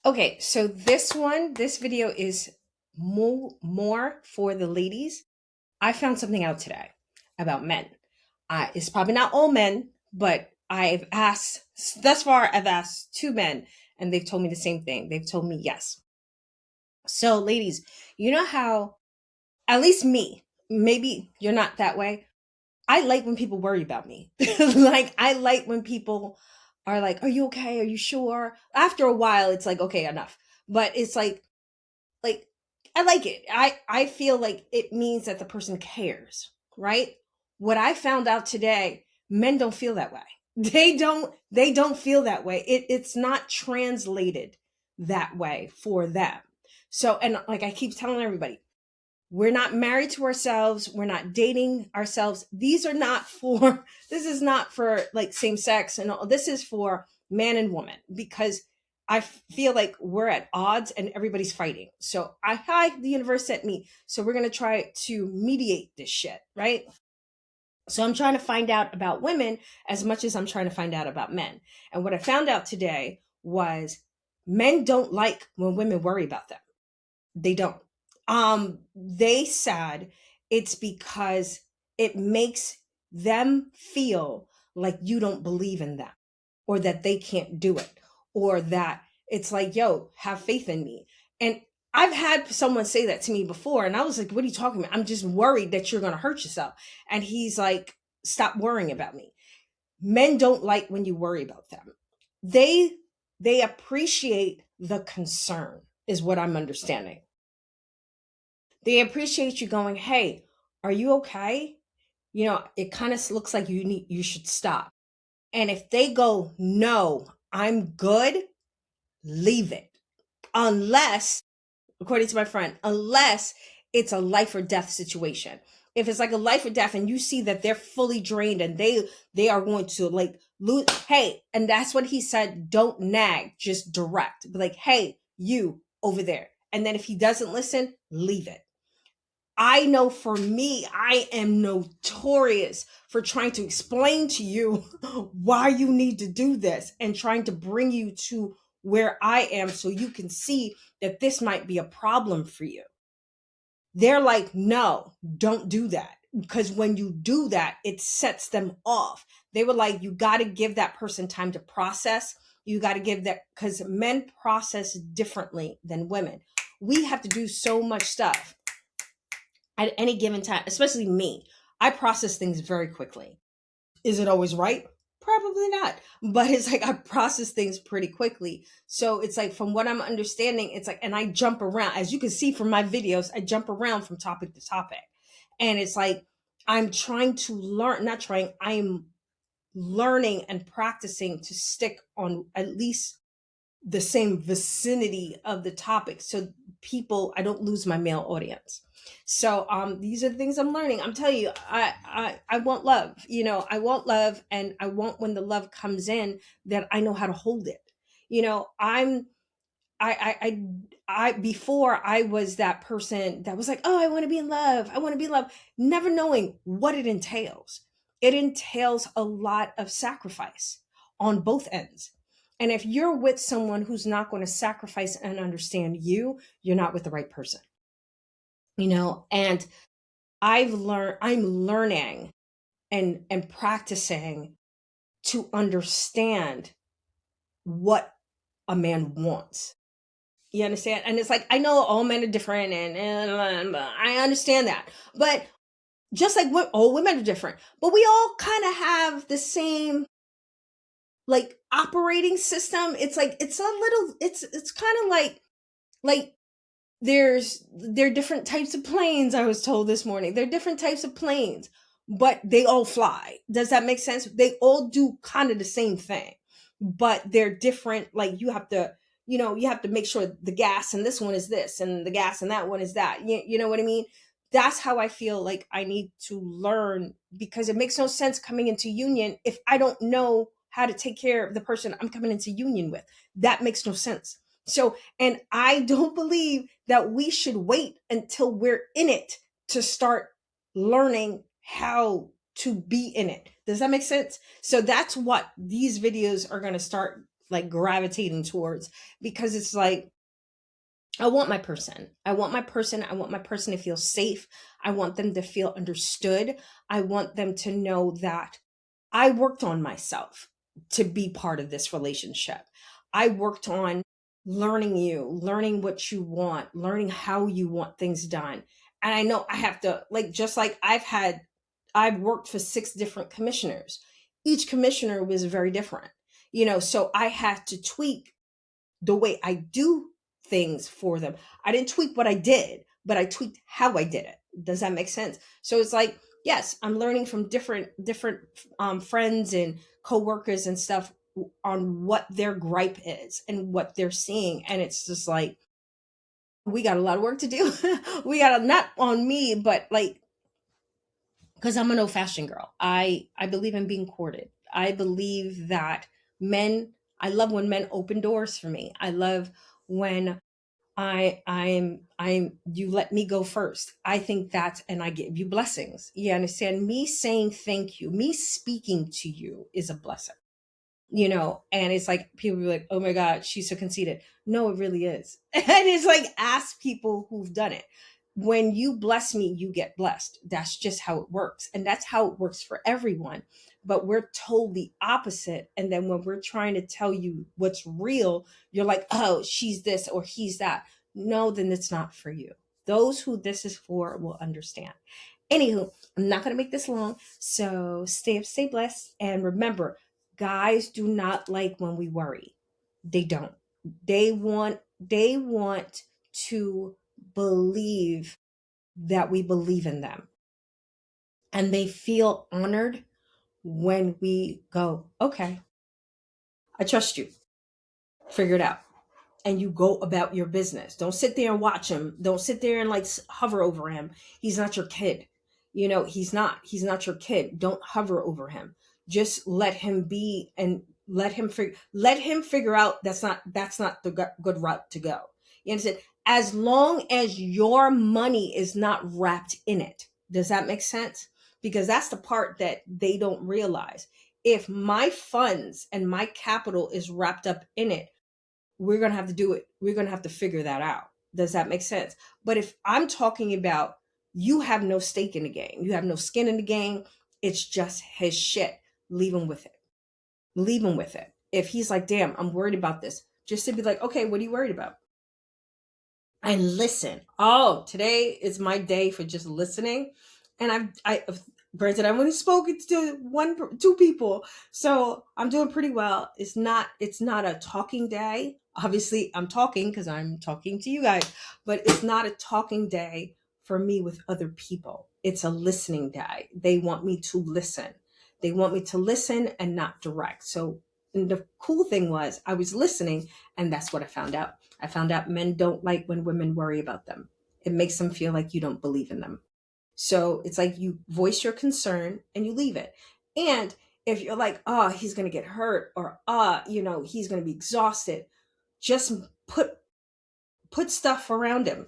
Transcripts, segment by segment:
Okay, so this video is more for the ladies. I found something out today about men. It's probably not all men, but thus far, I've asked two men, and they've told me the same thing. They've told me yes. So, ladies, you know how, at least me, maybe you're not that way. I like when people worry about me. Like, I like when people are like, "Are you okay? Are you sure?" After a while, it's like, okay, enough. But it's like I like it. I feel like it means that the person cares, right? What I found out today, men don't feel that way. They don't feel that way. It's not translated that way for them. So, and like I keep telling everybody, we're not married to ourselves, we're not dating ourselves. These are not for this is not for like same sex and all. This is for man and woman, because I feel like we're at odds and everybody's fighting. So hi, the universe sent me. So we're gonna try to mediate this shit, right? So I'm trying to find out about women as much as I'm trying to find out about men. And what I found out today was men don't like when women worry about them. They don't. They said it's because it makes them feel like you don't believe in them, or that they can't do it, or that it's like, yo, have faith in me. And I've had someone say that to me before, and I was like, what are you talking about? I'm just worried that you're going to hurt yourself. And he's like, stop worrying about me. Men don't like when you worry about them. They they appreciate the concern, is what I'm understanding. They appreciate you going, hey, are you okay? It kind of looks like you should stop. And if they go, no, I'm good, leave it. Unless, according to my friend, unless it's a life or death situation. If it's like a life or death and you see that they're fully drained and they are going to like lose, hey, and that's what he said, don't nag, just direct. Be like, hey, you over there. And then if he doesn't listen, leave it. I know for me, I am notorious for trying to explain to you why you need to do this and trying to bring you to where I am so you can see that this might be a problem for you. They're like, no, don't do that. Because when you do that, it sets them off. They were like, you got to give that person time to process. You got to give that, because men process differently than women. We have to do so much stuff at any given time, especially me. I process things very quickly. Is it always right? Probably not. But it's like I process things pretty quickly. So it's like, from what I'm understanding, it's like, and I jump around. As you can see from my videos, I jump around from topic to topic. And it's like, I'm trying to learn, not trying, I am learning and practicing to stick on at least the same vicinity of the topic, so people, I don't lose my male audience. So these are the things I'm learning. I'm telling you, I want love. I want love, and I want, when the love comes in, that I know how to hold it. I'm I before, I was that person that was like, oh, I want to be in love, I want to be in love, never knowing what it entails. It entails a lot of sacrifice on both ends. And if you're with someone who's not going to sacrifice and understand you, you're not with the right person. And I'm learning and practicing to understand what a man wants. You understand? And it's like, I know all men are different, and I understand that. But just like all women are different, but we all kind of have the same like operating system. It's like, it's kind of like there are different types of planes. I was told this morning, there are different types of planes, but they all fly. Does that make sense? They all do kind of the same thing, but they're different. Like, you have to make sure the gas in this one is this, and the gas in that one is that. You know what I mean? That's how I feel like I need to learn, because it makes no sense coming into union if I don't know how to take care of the person I'm coming into union with. That makes no sense. So, and I don't believe that we should wait until we're in it to start learning how to be in it. Does that make sense? So that's what these videos are going to start like gravitating towards, because it's like, I want my person. I want my person. I want my person to feel safe. I want them to feel understood. I want them to know that I worked on myself to be part of this relationship. I worked on learning you, learning what you want, learning how you want things done. And I know I have to, like, just like I've worked for 6 different commissioners. Each commissioner was very different, so I had to tweak the way I do things for them. I didn't tweak what I did, but I tweaked how I did it. Does that make sense? So it's like, yes, I'm learning from different friends and coworkers and stuff on what their gripe is and what they're seeing, and it's just like, we got a lot of work to do. We got not on me, but like, because I'm an old fashioned girl. I believe in being courted. I believe that men. I love when men open doors for me. I love when I'm you let me go first. I think that's, and I give you blessings. You understand? Me saying thank you, me speaking to you is a blessing. And it's like people be like, oh my God, she's so conceited. No, it really is. And it's like, ask people who've done it. When you bless me, you get blessed. That's just how it works. And that's how it works for everyone. But we're told the opposite. And then when we're trying to tell you what's real, you're like, oh, she's this or he's that. No, then it's not for you. Those who this is for will understand. Anywho, I'm not going to make this long. So stay up, stay blessed. And remember, guys do not like when we worry. They don't. They want to believe that we believe in them. And they feel honored when we go, okay, I trust you. Figure it out. And you go about your business. Don't sit there and watch him. Don't sit there and like hover over him. He's not your kid. He's not your kid. Don't hover over him. Just let him be, and let him figure out that's not the good route to go. You understand? As long as your money is not wrapped in it. Does that make sense? Because that's the part that they don't realize. If my funds and my capital is wrapped up in it, we're going to have to do it. We're going to have to figure that out. Does that make sense? But if I'm talking about, you have no stake in the game, you have no skin in the game, it's just his shit. Leave him with it. Leave him with it. If he's like, damn, I'm worried about this, just to be like, okay, what are you worried about? And listen. Oh, today is my day for just listening. And granted, I've only spoken to 2 people, so I'm doing pretty well. It's not a talking day. Obviously, I'm talking because I'm talking to you guys, but it's not a talking day for me with other people. It's a listening day. They want me to listen. They want me to listen and not direct. So, and the cool thing was, I was listening, and that's what I found out. I found out men don't like when women worry about them. It makes them feel like you don't believe in them. So it's like, you voice your concern and you leave it. And if you're like, oh, he's going to get hurt, or, he's going to be exhausted, just put stuff around him.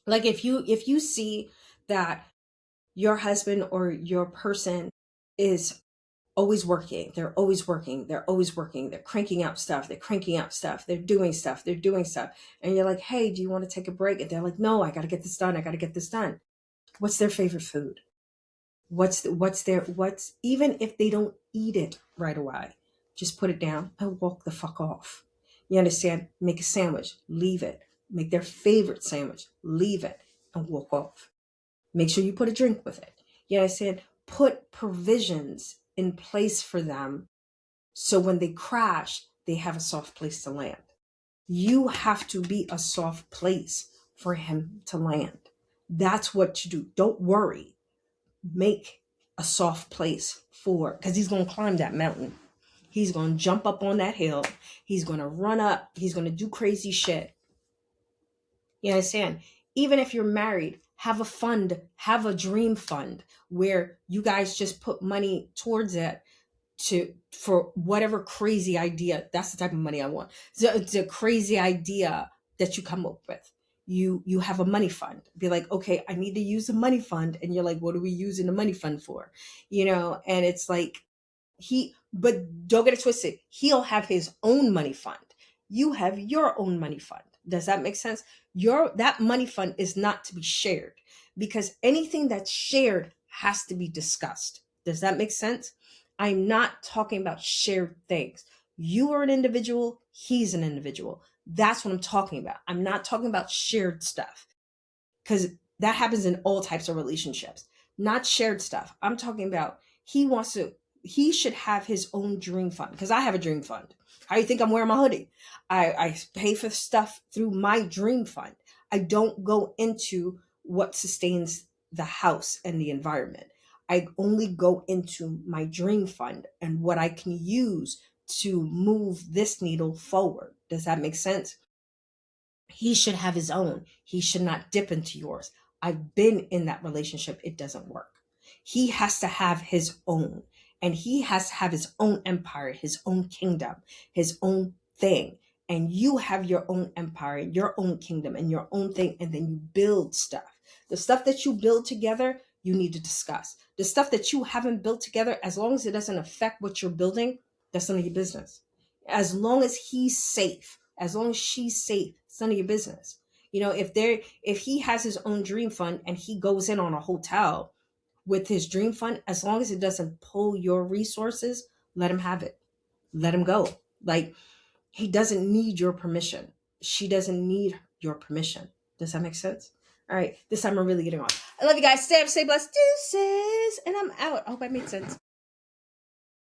Like, if you see that your husband or your person is always working, they're always working, they're always working, they're cranking out stuff, they're doing stuff, and you're like, hey, do you want to take a break? And they're like, no, I got to get this done, what's their favorite food? What's even if they don't eat it right away, just put it down and walk the fuck off. You understand? Make a sandwich, leave it. Make their favorite sandwich, leave it, and walk off. Make sure you put a drink with it. You understand? Put provisions in place for them, so when they crash, they have a soft place to land. You have to be a soft place for him to land. That's what you do. Don't worry. Make a soft place because he's going to climb that mountain. He's going to jump up on that hill. He's going to run up. He's going to do crazy shit. You understand? Even if you're married, have a fund, have a dream fund where you guys just put money towards it for whatever crazy idea. That's the type of money I want. So it's a crazy idea that you come up with. You have a money fund. Be like, okay, I need to use a money fund. And you're like, what are we using the money fund for? And it's like, But don't get it twisted. He'll have his own money fund. You have your own money fund. Does that make sense? That money fund is not to be shared, because anything that's shared has to be discussed. Does that make sense? I'm not talking about shared things. You are an individual, he's an individual. That's what I'm talking about. I'm not talking about shared stuff, because that happens in all types of relationships, not shared stuff. I'm talking about he should have his own dream fund, because I have a dream fund. How do you think I'm wearing my hoodie? I pay for stuff through my dream fund. I don't go into what sustains the house and the environment. I only go into my dream fund and what I can use to move this needle forward. Does that make sense? He should have his own. He should not dip into yours. I've been in that relationship. It doesn't work. He has to have his own, and he has to have his own empire, his own kingdom, his own thing. And you have your own empire, your own kingdom, and your own thing. And then you build stuff. The stuff that you build together, you need to discuss. The stuff that you haven't built together, as long as it doesn't affect what you're building, that's none of your business. As long as he's safe, as long as she's safe, it's none of your business. If he has his own dream fund and he goes in on a hotel with his dream fund, as long as it doesn't pull your resources, let him have it. Let him go. Like, he doesn't need your permission. She doesn't need your permission. Does that make sense? All right, this time I'm really getting on. I love you guys. Stay up, stay blessed. Deuces. And I'm out. I hope I made sense.